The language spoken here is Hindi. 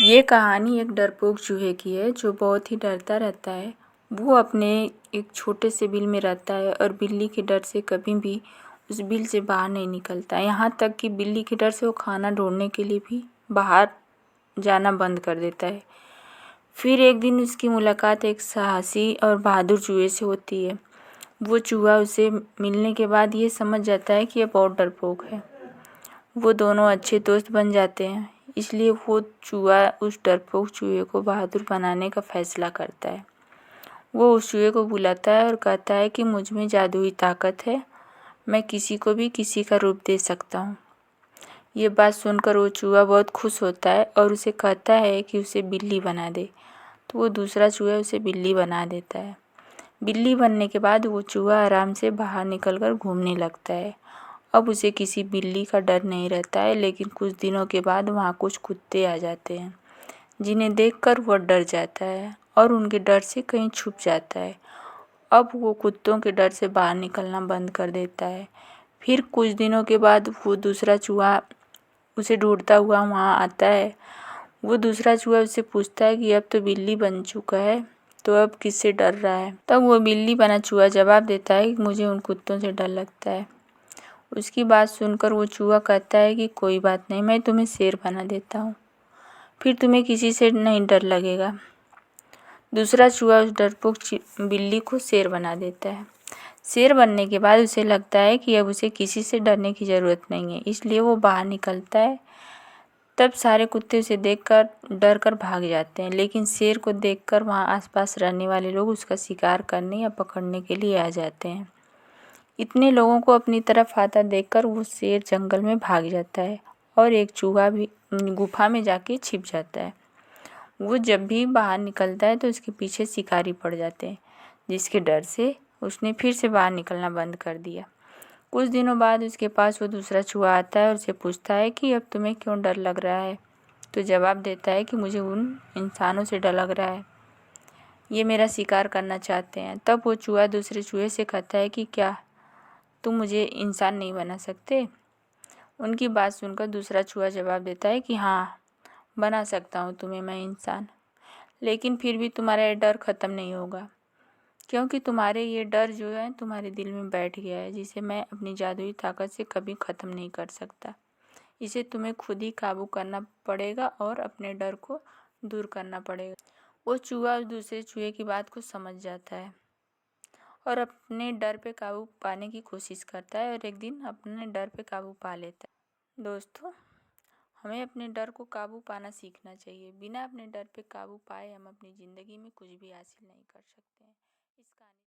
ये कहानी एक डरपोक चूहे की है जो बहुत ही डरता रहता है। वो अपने एक छोटे से बिल में रहता है और बिल्ली के डर से कभी भी उस बिल से बाहर नहीं निकलता। यहाँ तक कि बिल्ली के डर से वो खाना ढूंढने के लिए भी बाहर जाना बंद कर देता है। फिर एक दिन उसकी मुलाकात एक साहसी और बहादुर चूहे से होती है। वो चूहा उसे मिलने के बाद ये समझ जाता है कि ये बहुत डरपोक है। वो दोनों अच्छे दोस्त बन जाते हैं। इसलिए वो चूहा उस डरपोक चूहे को बहादुर बनाने का फैसला करता है। वो उस चूहे को बुलाता है और कहता है कि मुझ में जादुई ताकत है, मैं किसी को भी किसी का रूप दे सकता हूँ। ये बात सुनकर वो चूहा बहुत खुश होता है और उसे कहता है कि उसे बिल्ली बना दे। तो वो दूसरा चूहा उसे बिल्ली बना देता है। बिल्ली बनने के बाद वो चूहा आराम से बाहर निकलकर घूमने लगता है। अब उसे किसी बिल्ली का डर नहीं रहता है, लेकिन कुछ दिनों के बाद वहाँ कुछ कुत्ते आ जाते हैं जिन्हें देखकर वह डर जाता है और उनके डर से कहीं छुप जाता है। अब वो कुत्तों के डर से बाहर निकलना बंद कर देता है। फिर कुछ दिनों के बाद वो दूसरा चूहा उसे ढूंढता हुआ वहाँ आता है। वो दूसरा चूहा उससे पूछता है कि अब तो बिल्ली बन चुका है, तो अब किससे डर रहा है। तब वो बिल्ली बना चूहा जवाब देता है कि मुझे उन कुत्तों से डर लगता है। उसकी बात सुनकर वो चूहा कहता है कि कोई बात नहीं, मैं तुम्हें शेर बना देता हूँ, फिर तुम्हें किसी से नहीं डर लगेगा। दूसरा चूहा उस डरपोक बिल्ली को शेर बना देता है। शेर बनने के बाद उसे लगता है कि अब उसे किसी से डरने की ज़रूरत नहीं है, इसलिए वो बाहर निकलता है। तब सारे कुत्ते उसे देखकर डर कर भाग जाते हैं, लेकिन शेर को देखकर वहाँ आसपास रहने वाले लोग उसका शिकार करने या पकड़ने के लिए आ जाते हैं। इतने लोगों को अपनी तरफ आता देखकर वो शेर जंगल में भाग जाता है और एक चूहा भी गुफा में जाके छिप जाता है। वो जब भी बाहर निकलता है तो उसके पीछे शिकारी पड़ जाते हैं, जिसके डर से उसने फिर से बाहर निकलना बंद कर दिया। कुछ दिनों बाद उसके पास वो दूसरा चूहा आता है और उसे पूछता है कि अब तुम्हें क्यों डर लग रहा है। तो जवाब देता है कि मुझे उन इंसानों से डर लग रहा है, ये मेरा शिकार करना चाहते हैं। तब वो चूहा दूसरे चूहे से कहता है कि क्या तुम मुझे इंसान नहीं बना सकते। उनकी बात सुनकर दूसरा चूहा जवाब देता है कि हाँ, बना सकता हूँ तुम्हें मैं इंसान, लेकिन फिर भी तुम्हारा ये डर ख़त्म नहीं होगा, क्योंकि तुम्हारे ये डर जो है तुम्हारे दिल में बैठ गया है, जिसे मैं अपनी जादुई ताकत से कभी ख़त्म नहीं कर सकता। इसे तुम्हें खुद ही काबू करना पड़ेगा और अपने डर को दूर करना पड़ेगा। वो चूहा उस दूसरे चूहे की बात को समझ जाता है और अपने डर पे काबू पाने की कोशिश करता है और एक दिन अपने डर पे काबू पा लेता है। दोस्तों, हमें अपने डर को काबू पाना सीखना चाहिए। बिना अपने डर पे काबू पाए हम अपनी ज़िंदगी में कुछ भी हासिल नहीं कर सकते हैं। इस कहानी